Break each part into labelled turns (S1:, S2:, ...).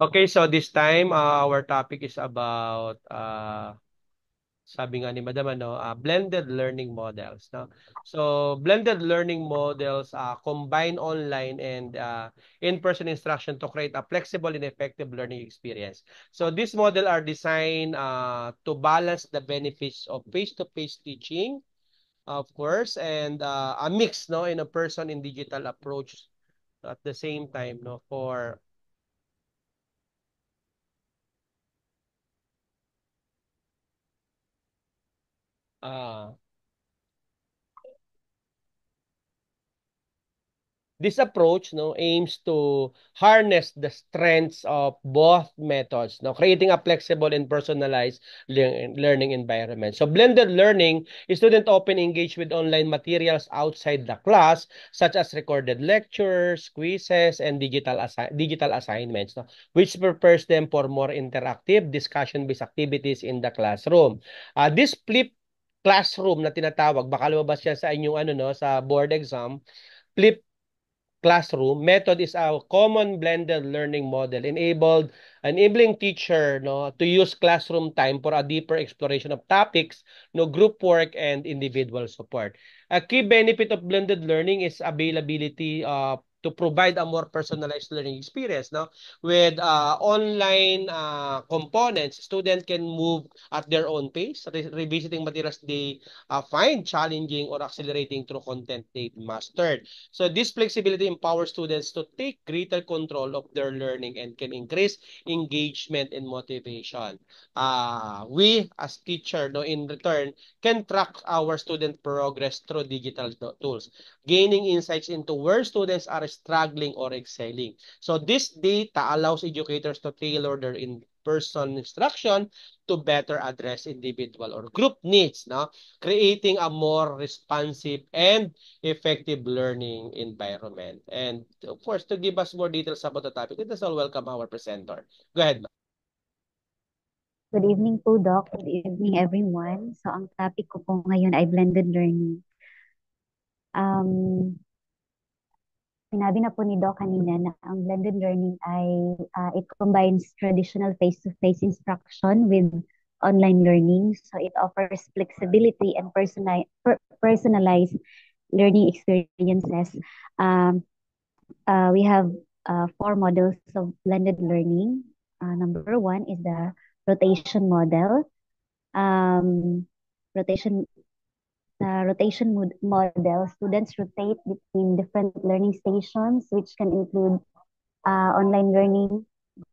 S1: Okay, so this time our topic is about sabi nga ni Madam blended learning models, no? So blended learning models combine online and in-person instruction to create a flexible and effective learning experience. So this model are designed to balance the benefits of face-to-face teaching, of course, and a mix, no, in a person in digital approach at the same time, no, for uh, this approach, no, aims to harness the strengths of both methods, no, creating a flexible and personalized learning environment. So blended learning, students often engage with online materials outside the class, such as recorded lectures, quizzes, and digital assignments, no, which prepares them for more interactive discussion-based activities in the classroom. This flip classroom na tinatawag, baka lumabas yan sa inyong sa board exam. Flip classroom method is a common blended learning model enabling teacher, no, to use classroom time for a deeper exploration of topics, no, group work and individual support. A key benefit of blended learning is availability to provide a more personalized learning experience, no, with online components. Students can move at their own pace, revisiting materials they find challenging or accelerating through content they've mastered. So this flexibility empowers students to take greater control of their learning and can increase engagement and motivation. We as teacher, no, in return, can track our student progress through digital tools, gaining insights into where students are struggling or excelling. So this data allows educators to tailor their in-person instruction to better address individual or group needs, no? Creating a more responsive and effective learning environment. And of course, to give us more details about the topic, let us all welcome our presenter. Go ahead, ma'am.
S2: Good evening po, Doc. Good evening, everyone. So, ang topic ko po ngayon ay blended learning. Um, Sinabi na po ni Doc kanina na ang blended learning ay it combines traditional face-to-face instruction with online learning. So, it offers flexibility and personalized learning experiences. Um, we have four models of blended learning. Number one is the rotation model. Um, rotation model, students rotate between different learning stations, which can include online learning,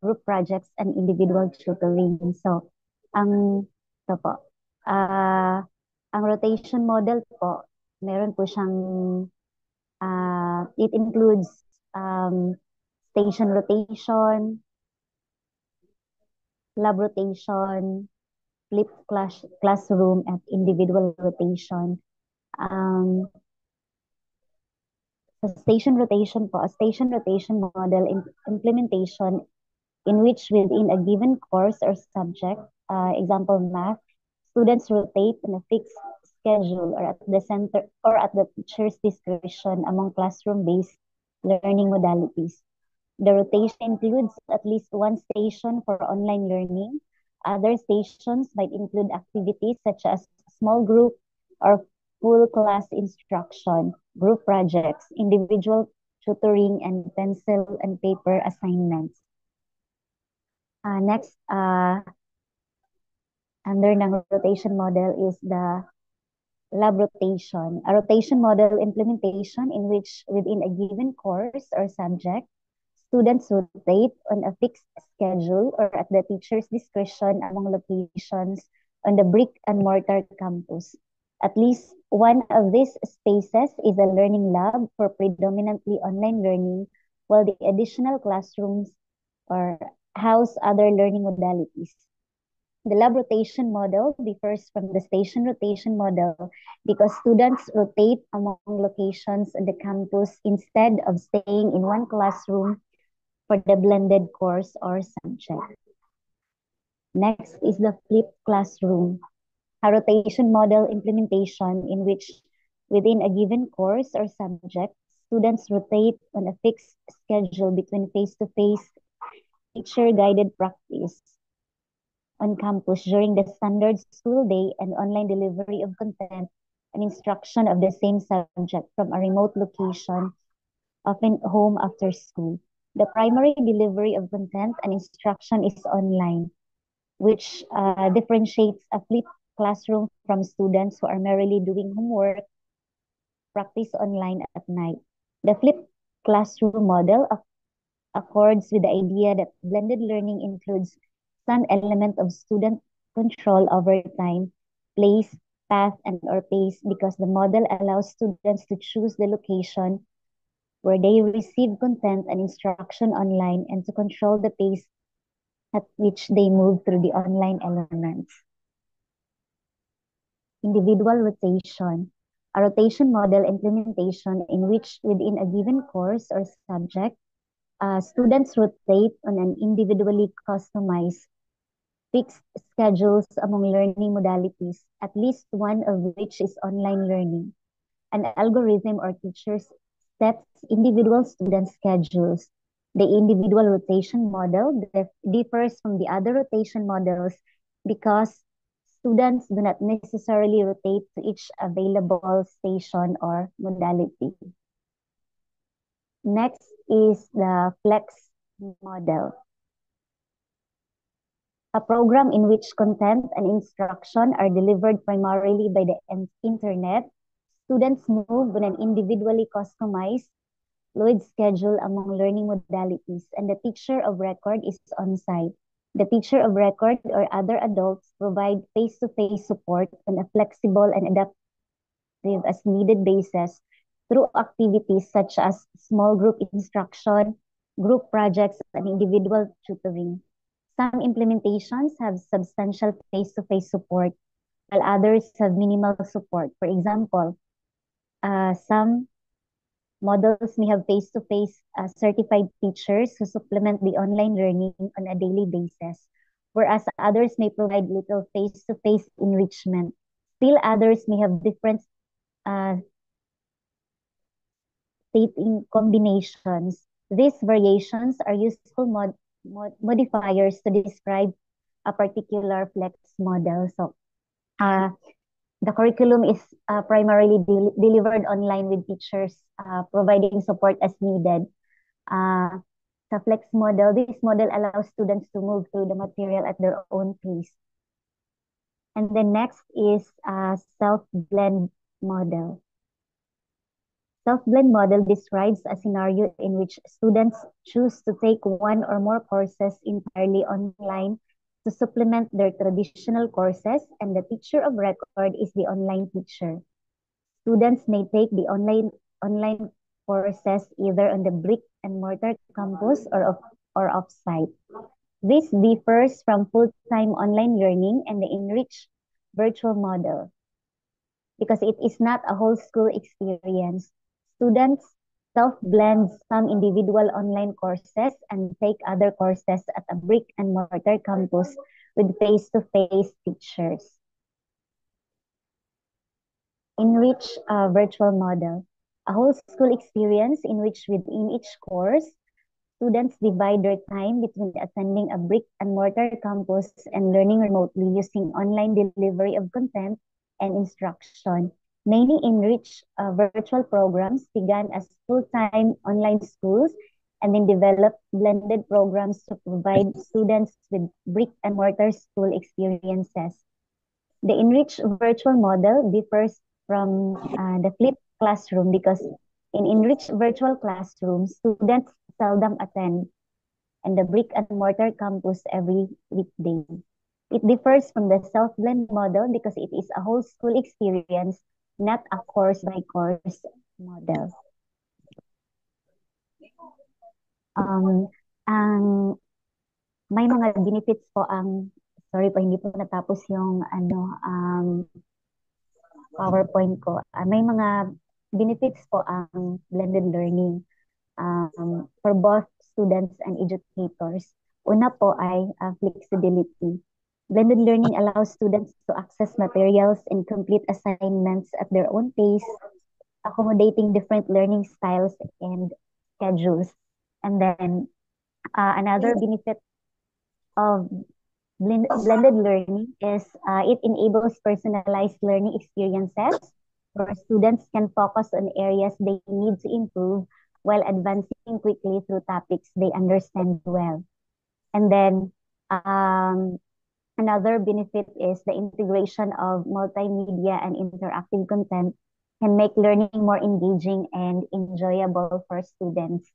S2: group projects, and individual tutoring. So, ang ito po, ah, ang rotation model po, meron po siyang, it includes station rotation, lab rotation, classroom, and individual rotation. Um, a station rotation model implementation in which within a given course or subject, example math, students rotate in a fixed schedule or at the center or at the teacher's discretion among classroom-based learning modalities. The rotation includes at least one station for online learning. Other stations might include activities such as small group or full class instruction, group projects, individual tutoring, and pencil and paper assignments. Next, under ng rotation model is the lab rotation, a rotation model implementation in which within a given course or subject, students rotate on a fixed schedule or at the teacher's discretion among locations on the brick and mortar campus. At least one of these spaces is a learning lab for predominantly online learning, while the additional classrooms or house other learning modalities. The lab rotation model differs from the station rotation model because students rotate among locations on the campus instead of staying in one classroom for the blended course or subject. Next is the flipped classroom, a rotation model implementation in which within a given course or subject, students rotate on a fixed schedule between face-to-face teacher-guided practice on campus during the standard school day and online delivery of content and instruction of the same subject from a remote location, often home after school. The primary delivery of content and instruction is online, which differentiates a flipped classroom from students who are merely doing homework, practice online at night. The flipped classroom model accords with the idea that blended learning includes some element of student control over time, place, path, and or pace because the model allows students to choose the location where they receive content and instruction online and to control the pace at which they move through the online elements. Individual rotation. A rotation model implementation in which within a given course or subject, students rotate on an individually customized fixed schedules among learning modalities, at least one of which is online learning. An algorithm or teacher sets individual student schedules. The individual rotation model differs from the other rotation models because students do not necessarily rotate to each available station or modality. Next is the flex model, a program in which content and instruction are delivered primarily by the internet. Students move on an individually customized fluid schedule among learning modalities, and the teacher of record is on site. The teacher of record or other adults provide face-to-face support on a flexible and adaptive as needed basis through activities such as small group instruction, group projects, and individual tutoring. Some implementations have substantial face-to-face support, while others have minimal support. For example, some models may have face-to-face certified teachers who supplement the online learning on a daily basis, whereas others may provide little face-to-face enrichment. Still others may have different uh, setting combinations. These variations are useful modifiers to describe a particular flex model. So, uh, the curriculum is primarily delivered online with teachers providing support as needed. The flex model, this model allows students to move through the material at their own pace. And the next is a self-blend model. Self-blend model describes a scenario in which students choose to take one or more courses entirely online to supplement their traditional courses, and the teacher of record is the online teacher. Students may take the online courses either on the brick and mortar campus or off-site. This differs from full-time online learning and the enriched virtual model because it is not a whole school experience. Students self-blend some individual online courses and take other courses at a brick and mortar campus with face-to-face teachers. Enrich virtual model, a whole school experience in which within each course, students divide their time between attending a brick and mortar campus and learning remotely using online delivery of content and instruction. Many enriched virtual programs began as full-time online schools and then developed blended programs to provide students with brick and mortar school experiences. The enriched virtual model differs from the flipped classroom because in enriched virtual classrooms, students seldom attend and the brick and mortar campus every weekday. It differs from the self-blend model because it is a whole school experience, not a course-by-course model. Ang may mga benefits po sorry po, hindi po natapos yung PowerPoint ko. May mga benefits po ang blended learning for both students and educators. Una po ay flexibility. Blended learning allows students to access materials and complete assignments at their own pace, accommodating different learning styles and schedules. And then Another benefit of blended learning is it enables personalized learning experiences where students can focus on areas they need to improve while advancing quickly through topics they understand well. And then um, another benefit is the integration of multimedia and interactive content can make learning more engaging and enjoyable for students.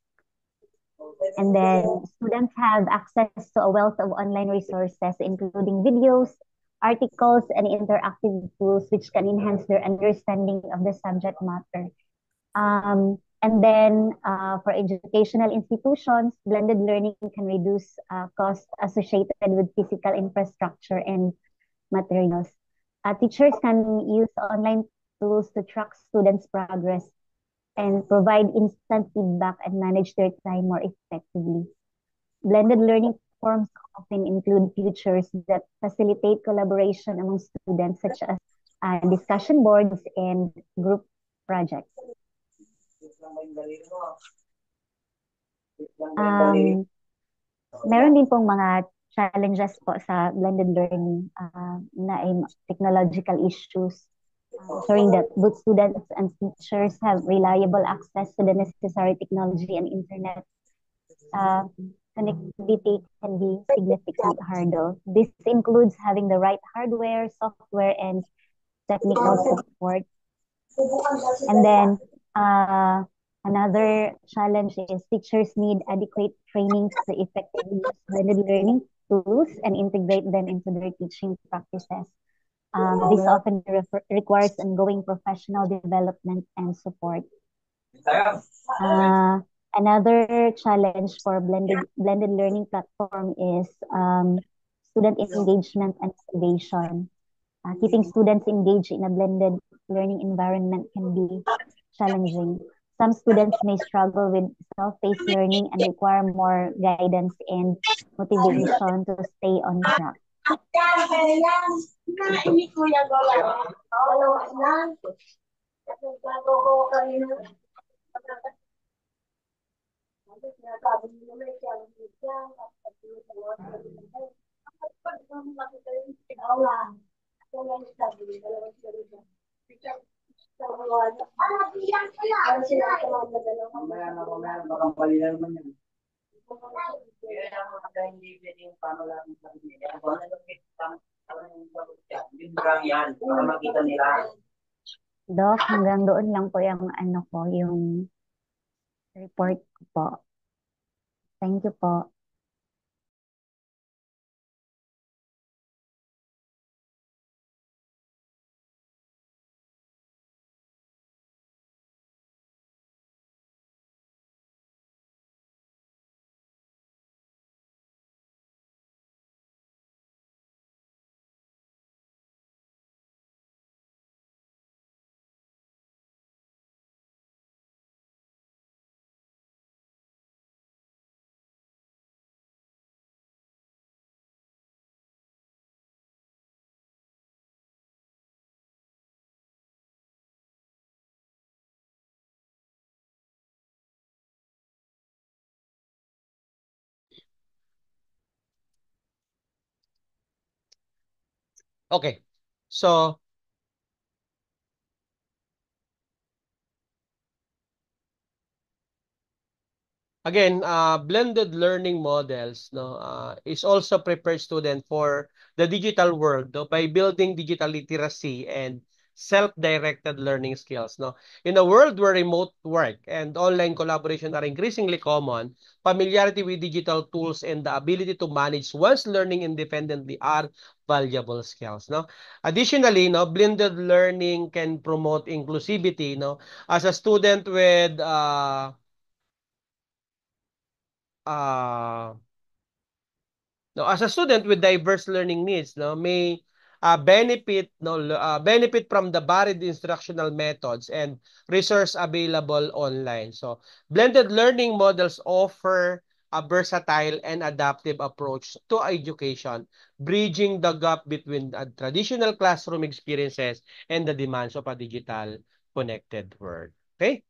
S2: And then students have access to a wealth of online resources, including videos, articles, and interactive tools, which can enhance their understanding of the subject matter. And then for educational institutions, blended learning can reduce costs associated with physical infrastructure and materials. Teachers can use online tools to track students' progress and provide instant feedback and manage their time more effectively. Blended learning forms often include features that facilitate collaboration among students, such as discussion boards and group projects. Um, Meron din pong mga challenges po sa blended learning na ay technological issues, ensuring that both students and teachers have reliable access to the necessary technology and internet. Uh, Connectivity can be significant hurdle. This includes having the right hardware, software, and technical support. And then another challenge is teachers need adequate training to effectively use blended learning tools and integrate them into their teaching practices. This often requires ongoing professional development and support. Another challenge for blended learning platform is student engagement and motivation. Keeping students engaged in a blended learning environment can be challenging. Some students may struggle with self-paced learning and require more guidance and motivation to stay on track. Doc, hanggang doon lang po yung ano ko, yung report ko po. Thank you po.
S1: Okay. So, again, blended learning models is also prepare student for the digital world by building digital literacy and self-directed learning skills. In a world where remote work and online collaboration are increasingly common, familiarity with digital tools and the ability to manage one's learning independently are valuable skills. Additionally, blended learning can promote inclusivity. As a student with uh, as a student with diverse learning needs, may benefit from the varied instructional methods and resource available online. So, blended learning models offer a versatile and adaptive approach to education, bridging the gap between traditional classroom experiences and the demands of a digital connected world. Okay?